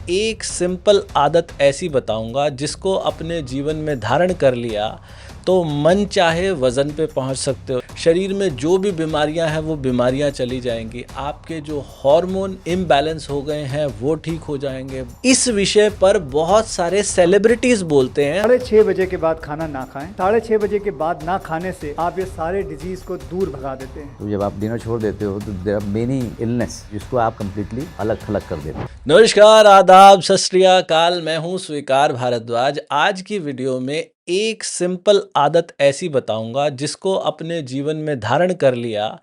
एक सिंपल आदत ऐसी बताऊंगा जिसको अपने जीवन में धारण कर लिया तो मन चाहे वज़न पे पहुंच सकते हो। शरीर में जो भी बीमारियां हैं वो बीमारियां चली जाएंगी। आपके जो हार्मोन इम्बैलेंस हो गए हैं वो ठीक हो जाएंगे। इस विषय पर बहुत सारे सेलिब्रिटीज बोलते हैं 6:30 के बाद खाना ना खाएं। 6:30 के बाद ना खाने से आप ये सारे डिजीज को दूर भगा देते हैं। तो जब आप डिनर छोड़ देते हो तो देयर आर मेनी इलनेस जिसको आप कंप्लीटली अलग थलग कर देते हो। नमस्कार, आदाब, सत श्री अकाल। मैं हूं स्वीकार भारद्वाज। आज की वीडियो में एक सिंपल आदत ऐसी बताऊंगा जिसको अपने जीवन में धारण कर लिया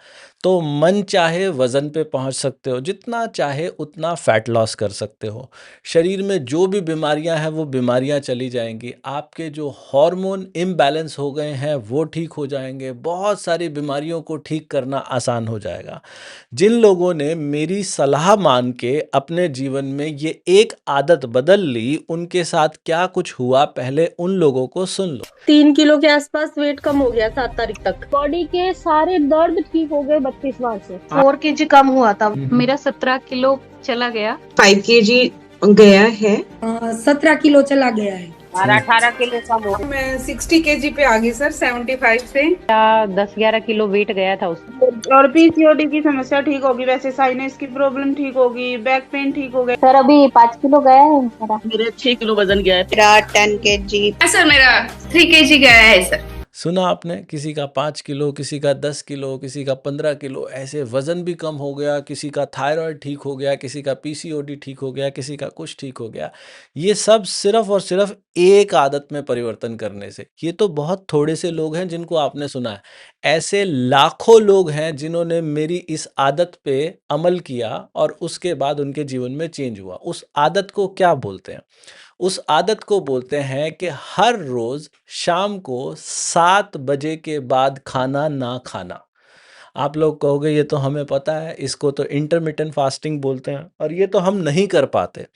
तो मन चाहे वज़न पे पहुंच सकते हो, जितना चाहे उतना फैट लॉस कर सकते हो। शरीर में जो भी बीमारियां हैं वो बीमारियां चली जाएंगी। आपके जो हार्मोन इम्बैलेंस हो गए हैं वो ठीक हो जाएंगे। बहुत सारी बीमारियों को ठीक करना आसान हो जाएगा। जिन लोगों ने मेरी सलाह मान के अपने जीवन में ये एक आदत बदल ली, उनके साथ क्या कुछ हुआ पहले उन लोगों को सुन लो। 3 किलो के आसपास वेट कम हो गया 7 तारीख तक। बॉडी के सारे दर्द ठीक हो गए 32 बार से। 4 kg कम हुआ था। मेरा 17 किलो चला गया। 5 kg गया है। 17 किलो चला गया है। 18 किलो कम हो गया। मैं 60 kg पे आ गई सर, 75 से। 10-11 किलो वेट गया था उसमें। और पीसीओडी की समस्या ठीक होगी, वैसे साइनस की प्रॉब्लम ठीक होगी, बैक पेन ठीक हो गया। सर अभी 5 किलो गया है मेरा 6 किलो वजन गया है। मेरा 10 kg। सर मेरा 3 kg गया है सर। सुना आपने, किसी का 5 किलो, किसी का 10 किलो, किसी का 15 किलो, ऐसे वज़न भी कम हो गया। किसी का थायराइड ठीक हो गया, किसी का पीसीओडी ठीक हो गया, किसी का कुछ ठीक हो गया। ये सब सिर्फ और सिर्फ एक आदत में परिवर्तन करने से। ये तो बहुत थोड़े से लोग हैं जिनको आपने सुना है। ऐसे लाखों लोग हैं जिन्होंने मेरी इस आदत पे अमल किया और उसके बाद उनके जीवन में चेंज हुआ। उस आदत को क्या बोलते हैं? उस आदत को बोलते हैं कि हर रोज शाम को 7 बजे के बाद खाना ना खाना। आप लोग कहोगे ये तो हमें पता है, इसको तो इंटरमिटेंट फास्टिंग बोलते हैं, और ये तो हम नहीं कर पाते।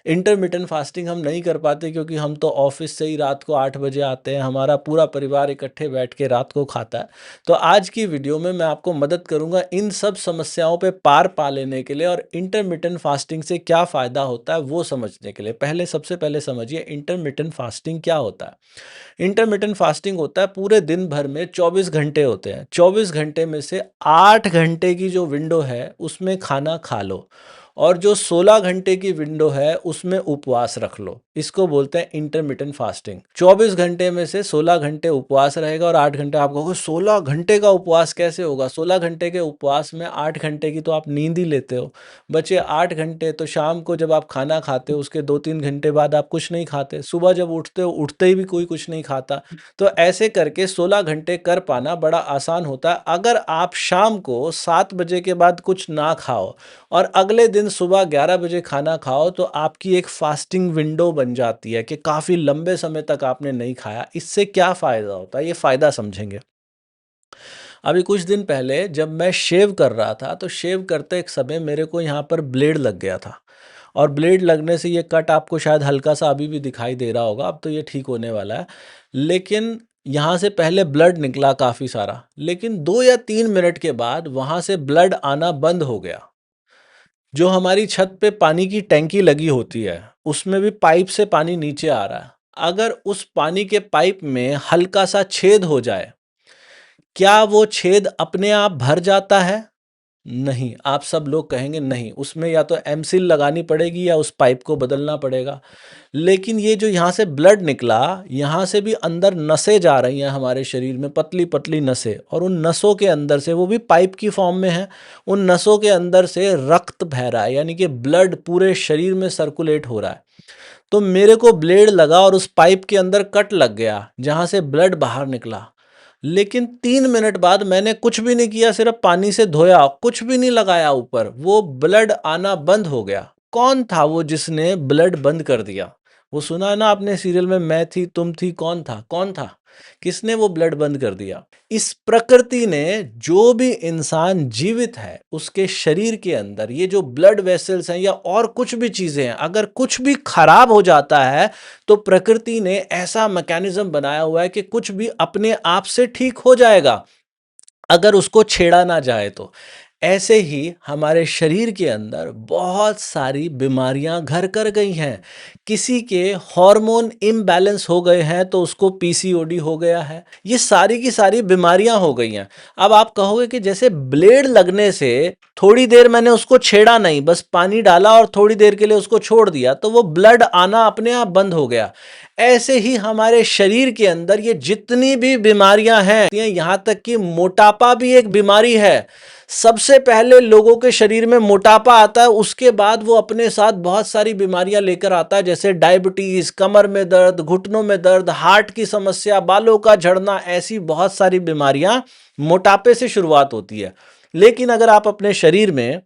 इंटरमिटेंट फास्टिंग हम नहीं कर पाते क्योंकि हम तो ऑफिस से ही रात को 8 बजे आते हैं। हमारा पूरा परिवार इकट्ठे बैठ के रात को खाता है। तो आज की वीडियो में मैं आपको मदद करूंगा इन सब समस्याओं पे पार पा लेने के लिए, और इंटरमिटेंट फास्टिंग से क्या फ़ायदा होता है वो समझने के लिए। सबसे पहले समझिए इंटरमिटेंट फास्टिंग क्या होता है। इंटरमिटेंट फास्टिंग होता है पूरे दिन भर में 24 घंटे होते हैं। 24 घंटे में से 8 घंटे की जो विंडो है उसमें खाना खा लो, और जो 16 घंटे की विंडो है उसमें उपवास रख लो। इसको बोलते हैं इंटरमिटेंट फास्टिंग। 24 घंटे में से 16 घंटे उपवास रहेगा और 8 घंटे। आप कहोगे 16 घंटे का उपवास कैसे होगा? 16 घंटे के उपवास में 8 घंटे की तो आप नींद ही लेते हो। बचे 8 घंटे तो शाम को जब आप खाना खाते हो उसके 2-3 घंटे बाद आप कुछ नहीं खाते। सुबह जब उठते हो, उठते ही भी कोई कुछ नहीं खाता। तो ऐसे करके 16 घंटे कर पाना बड़ा आसान होता है। अगर आप शाम को 7 बजे के बाद कुछ ना खाओ और अगले दिन सुबह 11 बजे खाना खाओ तो आपकी एक फास्टिंग विंडो बन जाती है कि काफ़ी लंबे समय तक आपने नहीं खाया। इससे क्या फ़ायदा होता है, ये फ़ायदा समझेंगे। अभी कुछ दिन पहले जब मैं शेव कर रहा था तो शेव करते एक समय मेरे को यहाँ पर ब्लेड लग गया था, और ब्लेड लगने से ये कट आपको शायद हल्का सा अभी भी दिखाई दे रहा होगा। अब तो ये ठीक होने वाला है, लेकिन यहाँ से पहले ब्लड निकला काफ़ी सारा, लेकिन 2 या 3 मिनट के बाद वहाँ से ब्लड आना बंद हो गया। जो हमारी छत पे पानी की टैंकी लगी होती है उसमें भी पाइप से पानी नीचे आ रहा है। अगर उस पानी के पाइप में हल्का सा छेद हो जाए, क्या वो छेद अपने आप भर जाता है? नहीं। आप सब लोग कहेंगे नहीं, उसमें या तो एमसील लगानी पड़ेगी या उस पाइप को बदलना पड़ेगा। लेकिन ये जो यहाँ से ब्लड निकला, यहाँ से भी अंदर नसें जा रही हैं हमारे शरीर में, पतली पतली नसें, और उन नसों के अंदर से, वो भी पाइप की फॉर्म में है, उन नसों के अंदर से रक्त बह रहा है, यानी कि ब्लड पूरे शरीर में सर्कुलेट हो रहा है। तो मेरे को ब्लेड लगा और उस पाइप के अंदर कट लग गया जहाँ से ब्लड बाहर निकला। लेकिन 3 मिनट बाद मैंने कुछ भी नहीं किया, सिर्फ पानी से धोया, कुछ भी नहीं लगाया ऊपर, वो ब्लड आना बंद हो गया। कौन था वो जिसने ब्लड बंद कर दिया? वो सुना है ना आपने सीरियल में, मैं थी तुम थी, कौन था? कौन था? किसने वो ब्लड बंद कर दिया? इस प्रकृति ने, जो भी इंसान जीवित है उसके शरीर के अंदर ये जो ब्लड वेसल्स हैं या और कुछ भी चीजें हैं, अगर कुछ भी खराब हो जाता है तो प्रकृति ने ऐसा मैकेनिज्म बनाया हुआ है कि कुछ भी अपने आप से ठीक हो जाएगा अगर उसको छेड़ा ना जाए तो। ऐसे ही हमारे शरीर के अंदर बहुत सारी बीमारियां घर कर गई हैं। किसी के हार्मोन इम्बैलेंस हो गए हैं तो उसको पीसीओडी हो गया है। ये सारी की सारी बीमारियां हो गई हैं। अब आप कहोगे कि जैसे ब्लेड लगने से थोड़ी देर मैंने उसको छेड़ा नहीं, बस पानी डाला और थोड़ी देर के लिए उसको छोड़ दिया तो वो ब्लड आना अपने आप बंद हो गया। ऐसे ही हमारे शरीर के अंदर ये जितनी भी बीमारियां हैं, यहाँ तक कि मोटापा भी एक बीमारी है। सबसे पहले लोगों के शरीर में मोटापा आता है, उसके बाद वो अपने साथ बहुत सारी बीमारियां लेकर आता है, जैसे डायबिटीज, कमर में दर्द, घुटनों में दर्द, हार्ट की समस्या, बालों का झड़ना। ऐसी बहुत सारी बीमारियां मोटापे से शुरुआत होती है। लेकिन अगर आप अपने शरीर में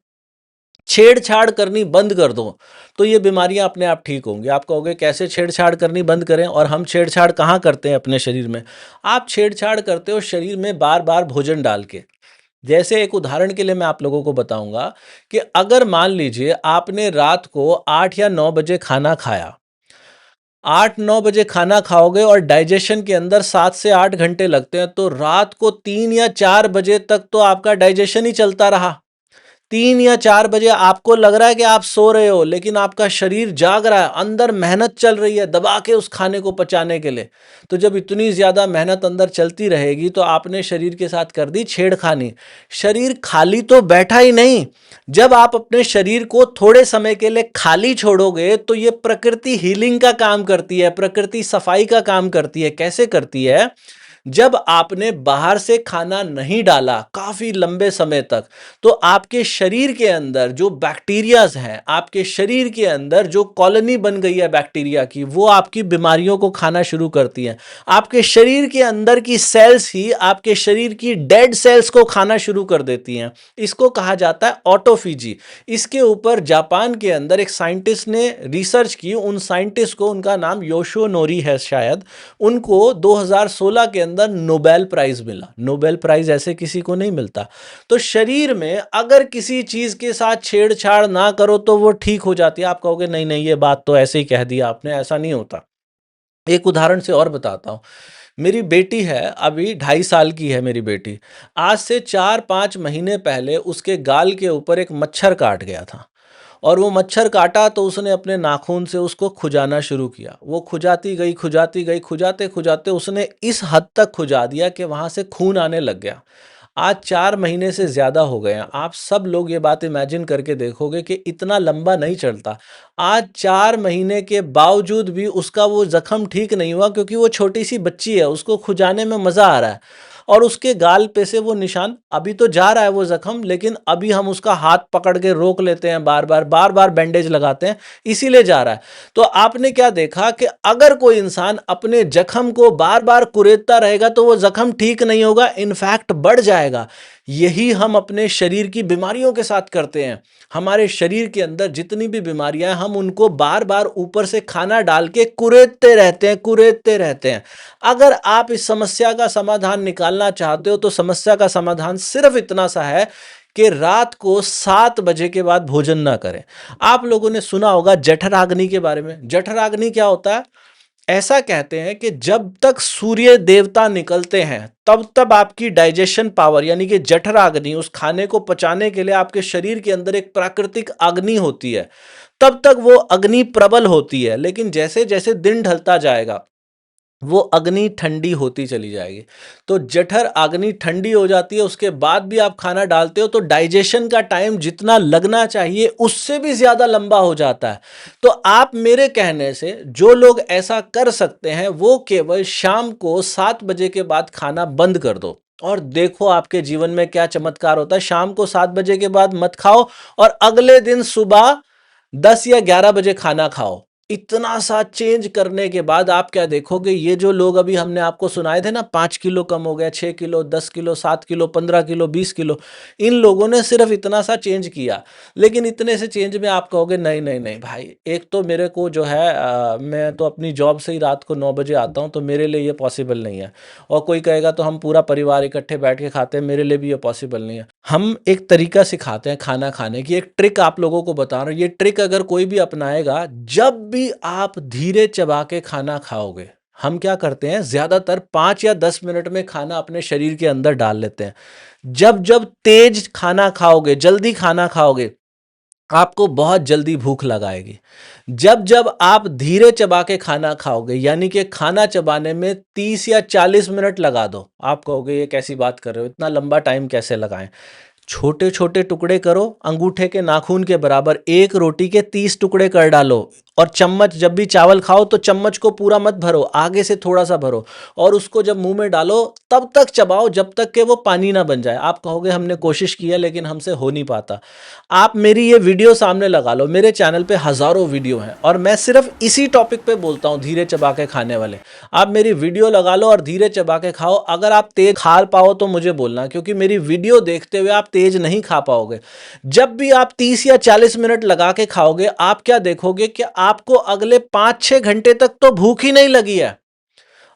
छेड़छाड़ करनी बंद कर दो तो ये बीमारियां अपने आप ठीक होंगी। आप कहोगे कैसे छेड़छाड़ करनी बंद करें? और हम छेड़छाड़ कहाँ करते हैं अपने शरीर में? आप छेड़छाड़ करते हो शरीर में बार बार भोजन डाल के। जैसे एक उदाहरण के लिए मैं आप लोगों को बताऊंगा कि अगर मान लीजिए आपने रात को 8 या 9 बजे खाना खाया, 8-9 बजे खाना खाओगे और डाइजेशन के अंदर 7 से 8 घंटे लगते हैं, तो रात को 3 या 4 बजे तक तो आपका डाइजेशन ही चलता रहा। 3 या 4 बजे आपको लग रहा है कि आप सो रहे हो, लेकिन आपका शरीर जाग रहा है, अंदर मेहनत चल रही है दबा के उस खाने को पचाने के लिए। तो जब इतनी ज़्यादा मेहनत अंदर चलती रहेगी तो आपने शरीर के साथ कर दी छेड़खानी। शरीर खाली तो बैठा ही नहीं, जब आप अपने शरीर को थोड़े समय के लिए खाली छोड़ोगे तो ये प्रकृति हीलिंग का काम करती है, प्रकृति सफाई का काम करती है। कैसे करती है? जब आपने बाहर से खाना नहीं डाला काफी लंबे समय तक, तो आपके शरीर के अंदर जो बैक्टीरियाज हैं, आपके शरीर के अंदर जो कॉलोनी बन गई है बैक्टीरिया की, वो आपकी बीमारियों को खाना शुरू करती हैं। आपके शरीर के अंदर की सेल्स ही आपके शरीर की डेड सेल्स को खाना शुरू कर देती हैं। इसको कहा जाता है ऑटोफेजी। इसके ऊपर जापान के अंदर एक साइंटिस्ट ने रिसर्च की। उन साइंटिस्ट को, उनका नाम योशिनोरी है शायद, उनको 2016 के अंदर नोबेल प्राइज मिला। नोबेल प्राइज ऐसे किसी को नहीं मिलता। तो शरीर में अगर किसी चीज के साथ छेड़छाड़ ना करो तो वो ठीक हो जाती है। आप कहोगे नहीं नहीं ये बात तो ऐसे ही कह दिया आपने, ऐसा नहीं होता। एक उदाहरण से और बताता हूं। मेरी बेटी है, अभी 2.5 साल की है मेरी बेटी। आज से 4-5 महीने पहले उसके गाल के ऊपर एक मच्छर काट गया था, और वो मच्छर काटा तो उसने अपने नाखून से उसको खुजाना शुरू किया। वो खुजाती गई, खुजाती गई, खुजाते खुजाते उसने इस हद तक खुजा दिया कि वहाँ से खून आने लग गया। आज 4 महीने से ज़्यादा हो गए हैं। आप सब लोग ये बात इमेजिन करके देखोगे कि इतना लंबा नहीं चलता। आज 4 महीने के बावजूद भी उसका वो ज़ख्म ठीक नहीं हुआ, क्योंकि वो छोटी सी बच्ची है, उसको खुजाने में मज़ा आ रहा है। और उसके गाल पे से वो निशान अभी तो जा रहा है वो जख्म, लेकिन अभी हम उसका हाथ पकड़ के रोक लेते हैं, बार बार बैंडेज लगाते हैं, इसीलिए जा रहा है। तो आपने क्या देखा कि अगर कोई इंसान अपने जख्म को बार बार कुरेदता रहेगा तो वो जख्म ठीक नहीं होगा, इनफैक्ट बढ़ जाएगा। यही हम अपने शरीर की बीमारियों के साथ करते हैं। हमारे शरीर के अंदर जितनी भी बीमारियां हैं, हम उनको बार बार ऊपर से खाना डाल के कुरेदते रहते हैं। अगर आप इस समस्या का समाधान निकालना चाहते हो तो समस्या का समाधान सिर्फ इतना सा है कि रात को 7 बजे के बाद भोजन ना करें। आप लोगों ने सुना होगा जठराग्नि के बारे में। जठराग्नि क्या होता है? ऐसा कहते हैं कि जब तक सूर्य देवता निकलते हैं तब तक आपकी डाइजेशन पावर, यानी कि जठराग्नि, उस खाने को पचाने के लिए आपके शरीर के अंदर एक प्राकृतिक अग्नि होती है, तब तक वो अग्नि प्रबल होती है। लेकिन जैसे जैसे दिन ढलता जाएगा वो अग्नि ठंडी होती चली जाएगी। तो जठर अग्नि ठंडी हो जाती है, उसके बाद भी आप खाना डालते हो तो डाइजेशन का टाइम जितना लगना चाहिए उससे भी ज्यादा लंबा हो जाता है। तो आप मेरे कहने से जो लोग ऐसा कर सकते हैं वो केवल शाम को 7 बजे के बाद खाना बंद कर दो, और देखो आपके जीवन में क्या चमत्कार होता है। शाम को 7 बजे के बाद मत खाओ और अगले दिन सुबह 10 या 11 बजे खाना खाओ। इतना सा चेंज करने के बाद आप क्या देखोगे, ये जो लोग अभी हमने आपको सुनाए थे ना, 5 किलो कम हो गया, 6 kilo, 10 kilo, 7 kilo, 15 kilo, 20 kilo, इन लोगों ने सिर्फ इतना सा चेंज किया। लेकिन इतने से चेंज में आप कहोगे नहीं नहीं नहीं भाई, एक तो मेरे को जो है मैं तो अपनी जॉब से ही रात को 9 बजे आता हूँ, तो मेरे लिए ये पॉसिबल नहीं है। और कोई कहेगा तो हम पूरा परिवार इकट्ठे बैठ के खाते हैं, मेरे लिए भी ये पॉसिबल नहीं है। हम एक तरीका सिखाते हैं खाना खाने की, एक ट्रिक आप लोगों को बता रहा हूँ। ये ट्रिक अगर कोई भी अपनाएगा, जब भी आप धीरे चबा के खाना खाओगे, हम क्या करते हैं, ज़्यादातर 5 या 10 मिनट में खाना अपने शरीर के अंदर डाल लेते हैं। जब जब तेज खाना खाओगे, जल्दी खाना खाओगे, आपको बहुत जल्दी भूख लगाएगी। जब जब आप धीरे चबा के खाना खाओगे, यानी कि खाना चबाने में 30 या 40 मिनट लगा दो, आप कहोगे ये कैसी बात कर रहे हो, इतना लंबा टाइम कैसे लगाएं। छोटे छोटे टुकड़े करो, अंगूठे के नाखून के बराबर, एक रोटी के 30 टुकड़े कर डालो। और चम्मच, जब भी चावल खाओ तो चम्मच को पूरा मत भरो, आगे से थोड़ा सा भरो, और उसको जब मुंह में डालो तब तक चबाओ जब तक कि वो पानी ना बन जाए। आप कहोगे हमने कोशिश किया लेकिन हमसे हो नहीं पाता। आप मेरी ये वीडियो सामने लगा लो, मेरे चैनल पे हज़ारों वीडियो हैं और मैं सिर्फ इसी टॉपिक पे बोलता हूँ, धीरे चबा के खाने वाले। आप मेरी वीडियो लगा लो और धीरे चबा के खाओ। अगर आप तेज खा पाओ तो मुझे बोलना, क्योंकि मेरी वीडियो देखते हुए आप तेज नहीं खा पाओगे। जब भी आप 30 या 40 मिनट लगा के खाओगे, आप क्या देखोगे कि आपको अगले 5-6 घंटे तक तो भूख ही नहीं लगी है।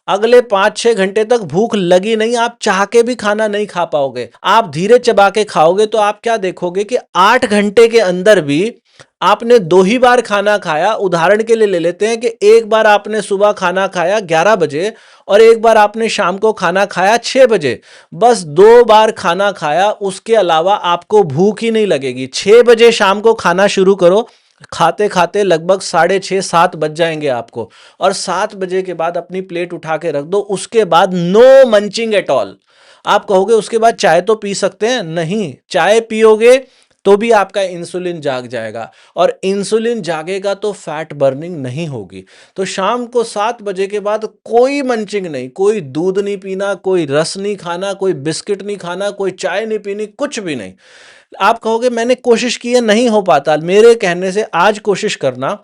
अगले 5-6 घंटे तक भूख लगी नहीं, आप चाह के भी खाना नहीं खा पाओगे। आप धीरे चबा के खाओगे तो आप क्या देखोगे कि 8 घंटे के अंदर भी आपने 2 ही बार खाना खाया। उदाहरण के लिए ले लेते हैं कि एक बार आपने सुबह खाना खाया 11 बजे और एक बार आपने शाम को खाना खाया 6 बजे। बस 2 बार खाना खाया, उसके अलावा आपको भूख ही नहीं लगेगी। 6 बजे शाम को खाना शुरू करो, खाते खाते लगभग 6:30-7 बज जाएंगे आपको, और 7 बजे के बाद अपनी प्लेट उठा के रख दो। उसके बाद नो मंचिंग एट ऑल। आप कहोगे उसके बाद चाय तो पी सकते हैं, नहीं, चाय पियोगे तो भी आपका इंसुलिन जाग जाएगा, और इंसुलिन जागेगा तो फैट बर्निंग नहीं होगी। तो शाम को 7 बजे के बाद कोई मंचिंग नहीं, कोई दूध नहीं पीना, कोई रस नहीं खाना, कोई बिस्किट नहीं खाना, कोई चाय नहीं पीनी, कुछ भी नहीं। आप कहोगे मैंने कोशिश की है, नहीं हो पाता। मेरे कहने से आज कोशिश करना।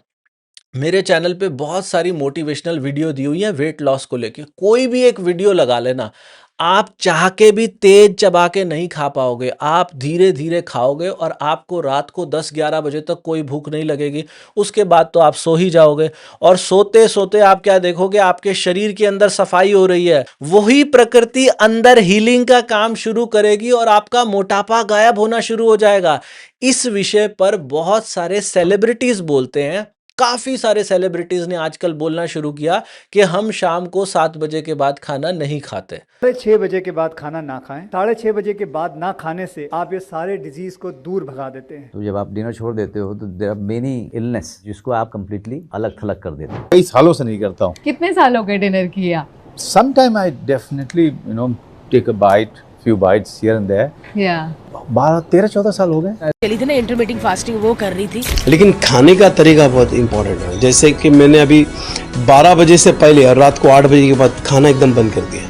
मेरे चैनल पे बहुत सारी मोटिवेशनल वीडियो दी हुई है वेट लॉस को लेके, कोई भी एक वीडियो लगा लेना। आप चाह के भी तेज चबा के नहीं खा पाओगे, आप धीरे धीरे खाओगे और आपको रात को 10-11 बजे तक कोई भूख नहीं लगेगी। उसके बाद तो आप सो ही जाओगे, और सोते सोते आप क्या देखोगे, आपके शरीर के अंदर सफाई हो रही है। वही प्रकृति अंदर हीलिंग का काम शुरू करेगी और आपका मोटापा गायब होना शुरू हो जाएगा। इस विषय पर बहुत सारे सेलिब्रिटीज बोलते हैं, काफी सारे सेलिब्रिटीज ने आजकल बोलना शुरू किया कि हम शाम को 7 बजे के बाद खाना नहीं खाते। 6 बजे के बाद खाना ना खाएं। 6:30 बजे के बाद ना खाने से आप ये सारे डिजीज को दूर भगा देते हैं। तो जब आप डिनर छोड़ देते हो तो देयर आर मेनी इलनेस जिसको आप कंप्लीटली अलग थलग कर देते हो। कई सालों से नहीं करता हूँ। कितने साल हो गए डिनर किया? Sometime I definitely take a bite, few bites here and there. 12-13-14 साल हो गए। चली थी ना इंटरमीटिंग फास्टिंग, वो कर रही थी। लेकिन खाने का तरीका बहुत इंपॉर्टेंट है। जैसे कि मैंने अभी 12 बजे से पहले और रात को 8 बजे के बाद खाना एकदम बंद कर दिया।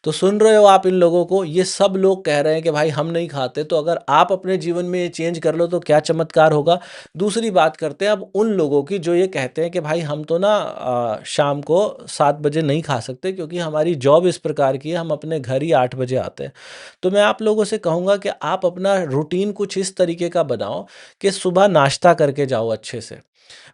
तो सुन रहे हो आप इन लोगों को, ये सब लोग कह रहे हैं कि भाई हम नहीं खाते। तो अगर आप अपने जीवन में ये चेंज कर लो तो क्या चमत्कार होगा। दूसरी बात करते हैं अब उन लोगों की जो ये कहते हैं कि भाई हम तो ना शाम को 7 बजे नहीं खा सकते क्योंकि हमारी जॉब इस प्रकार की है, हम अपने घर ही 8 बजे आते हैं। तो मैं आप लोगों से कहूँगा कि आप अपना रूटीन कुछ इस तरीके का बनाओ कि सुबह नाश्ता करके जाओ अच्छे से,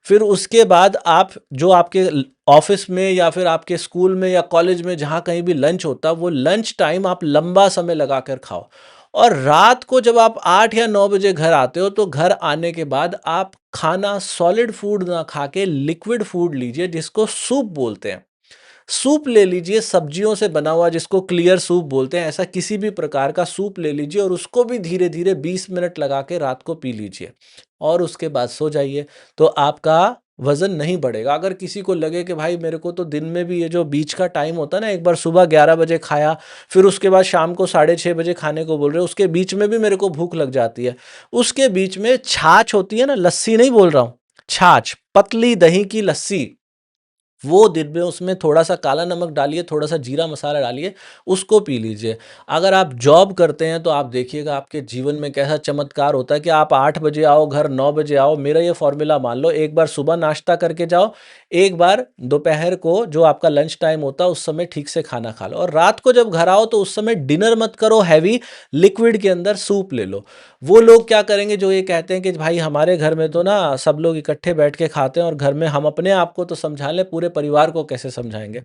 फिर उसके बाद आप जो आपके ऑफिस में या फिर आपके स्कूल में या कॉलेज में जहाँ कहीं भी लंच होता, वो लंच टाइम आप लंबा समय लगा कर खाओ। और रात को जब आप 8 या 9 बजे घर आते हो तो घर आने के बाद आप खाना सॉलिड फूड ना खा के लिक्विड फूड लीजिए, जिसको सूप बोलते हैं। सूप ले लीजिए, सब्जियों से बना हुआ, जिसको क्लियर सूप बोलते हैं। ऐसा किसी भी प्रकार का सूप ले लीजिए और उसको भी धीरे धीरे 20 मिनट लगा के रात को पी लीजिए और उसके बाद सो जाइए, तो आपका वजन नहीं बढ़ेगा। अगर किसी को लगे कि भाई मेरे को तो दिन में भी ये जो बीच का टाइम होता है ना, एक बार सुबह 11 बजे खाया, फिर उसके बाद शाम को 6:30 बजे खाने को बोल रहे हो, उसके बीच में भी मेरे को भूख लग जाती है, उसके बीच में छाछ होती है ना, लस्सी नहीं बोल रहा हूँ, छाछ, पतली दही की लस्सी, वो दिन में उसमें थोड़ा सा काला नमक डालिए, थोड़ा सा जीरा मसाला डालिए, उसको पी लीजिए। अगर आप जॉब करते हैं तो आप देखिएगा आपके जीवन में कैसा चमत्कार होता है कि आप 8 बजे आओ, घर 9 बजे आओ। मेरा ये फॉर्मूला मान लो, एक बार सुबह नाश्ता करके जाओ, एक बार दोपहर को जो आपका लंच टाइम होता है उस समय ठीक से खाना खा लो, और रात को जब घर आओ तो उस समय डिनर मत करो हैवी, लिक्विड के अंदर सूप ले लो। वो लोग क्या करेंगे जो ये कहते हैं कि भाई हमारे घर में तो ना सब लोग इकट्ठे बैठ के खाते हैं और घर में हम अपने आप को तो समझा लें, पूरे परिवार को कैसे समझाएंगे।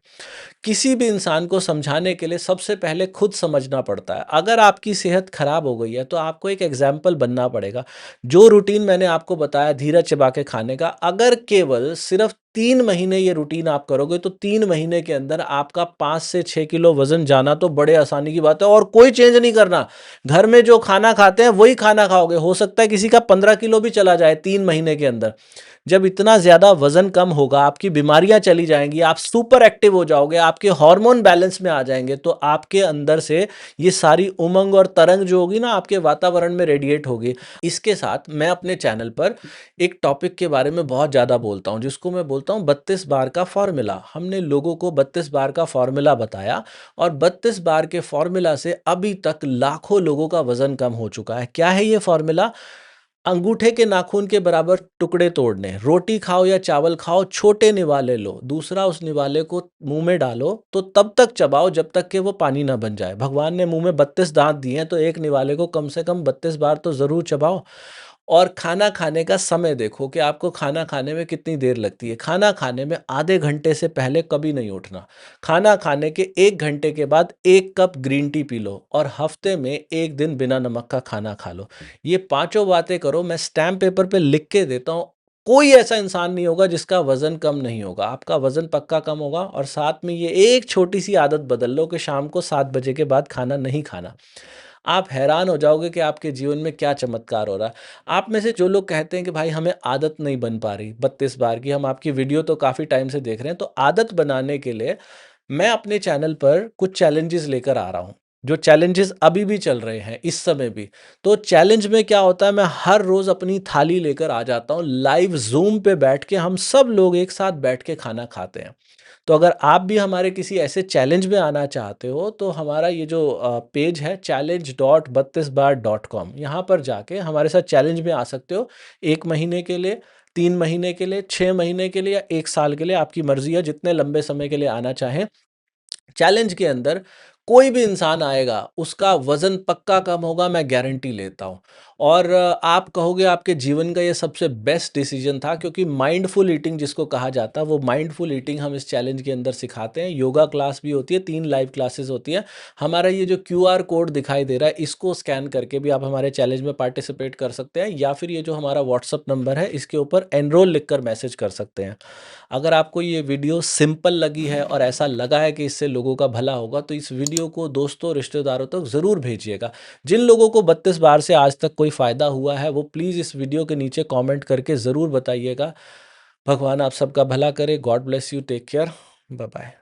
किसी भी इंसान को समझाने के लिए सबसे पहले खुद समझना पड़ता है। अगर आपकी सेहत खराब हो गई है तो आपको एक एग्जाम्पल बनना पड़ेगा। जो रूटीन मैंने आपको बताया धीरज चबा के खाने का, अगर केवल सिर्फ 3 महीने ये रूटीन आप करोगे तो 3 महीने के अंदर आपका 5 से 6 किलो वजन जाना तो बड़े आसानी की बात है, और कोई चेंज नहीं करना। घर में जो खाना खाते हैं वही खाना खाओगे। हो सकता है किसी का 15 किलो भी चला जाए 3 महीने के अंदर। जब इतना ज़्यादा वजन कम होगा, आपकी बीमारियां चली जाएंगी, आप सुपर एक्टिव हो जाओगे, आपके हार्मोन बैलेंस में आ जाएंगे, तो आपके अंदर से ये सारी उमंग और तरंग जो होगी ना आपके वातावरण में रेडिएट होगी। इसके साथ मैं अपने चैनल पर एक टॉपिक के बारे में बहुत ज़्यादा बोलता हूँ, जिसको मैं बोलता हूँ 32 बार का फॉर्मूला। हमने लोगों को 32 बार का फॉर्मूला बताया, और 32 बार के फॉर्मूला से अभी तक लाखों लोगों का वजन कम हो चुका है। क्या है ये फॉर्मूला? अंगूठे के नाखून के बराबर टुकड़े तोड़ने, रोटी खाओ या चावल खाओ, छोटे निवाले लो, दूसरा उस निवाले को मुंह में डालो तो तब तक चबाओ जब तक कि वो पानी ना बन जाए। भगवान ने मुंह में 32 दांत दिए हैं, तो एक निवाले को कम से कम 32 बार तो जरूर चबाओ। और खाना खाने का समय देखो कि आपको खाना खाने में कितनी देर लगती है। खाना खाने में आधे घंटे से पहले कभी नहीं उठना। खाना खाने के 1 घंटे के बाद 1 cup green tea P low, और हफ्ते में 1 दिन बिना नमक का खाना खा लो। ये पांचों बातें करो, मैं स्टैम्प पेपर पे लिख के देता हूँ। कोई ऐसा इंसान नहीं होगा जिसका वजन कम नहीं होगा, आपका वजन पक्का कम होगा। और साथ में ये एक छोटी सी आदत बदल लो कि शाम को 7 बजे के बाद खाना नहीं खाना। आप हैरान हो जाओगे कि आपके जीवन में क्या चमत्कार हो रहा है। आप में से जो लोग कहते हैं कि भाई हमें आदत नहीं बन पा रही 32 बार की, हम आपकी वीडियो तो काफ़ी टाइम से देख रहे हैं, तो आदत बनाने के लिए मैं अपने चैनल पर कुछ चैलेंजेस लेकर आ रहा हूँ, जो चैलेंजेस अभी भी चल रहे हैं इस समय भी। तो चैलेंज में क्या होता है, मैं हर रोज़ अपनी थाली लेकर आ जाता हूँ, लाइव जूम पे बैठ के हम सब लोग एक साथ बैठ के खाना खाते हैं। तो अगर आप भी हमारे किसी ऐसे चैलेंज में आना चाहते हो, तो हमारा ये जो पेज है challenge.32bar.com, यहाँ पर जाके हमारे साथ चैलेंज में आ सकते हो। 1 महीने के लिए, 3 महीने के लिए, 6 महीने के लिए या 1 साल के लिए, आपकी मर्जी है जितने लंबे समय के लिए आना चाहें। चैलेंज के अंदर कोई भी इंसान आएगा, उसका वजन पक्का कम होगा, मैं गारंटी लेता हूँ। और आप कहोगे आपके जीवन का ये सबसे बेस्ट डिसीजन था, क्योंकि माइंडफुल ईटिंग जिसको कहा जाता है, वो माइंडफुल ईटिंग हम इस चैलेंज के अंदर सिखाते हैं। योगा क्लास भी होती है, 3 लाइव क्लासेस होती है। हमारा ये जो QR कोड दिखाई दे रहा है, इसको स्कैन करके भी आप हमारे चैलेंज में पार्टिसिपेट कर सकते हैं, या फिर ये जो हमारा व्हाट्सअप नंबर है, इसके ऊपर एनरोल लिखकर मैसेज कर सकते हैं। अगर आपको ये वीडियो सिंपल लगी है और ऐसा लगा है कि इससे लोगों का भला होगा, तो इस वीडियो को दोस्तों रिश्तेदारों तक ज़रूर भेजिएगा। जिन लोगों को 32 बार से आज तक कोई फ़ायदा हुआ है, वो प्लीज़ इस वीडियो के नीचे कमेंट करके ज़रूर बताइएगा। भगवान आप सबका भला करे। God bless you, take care, bye bye.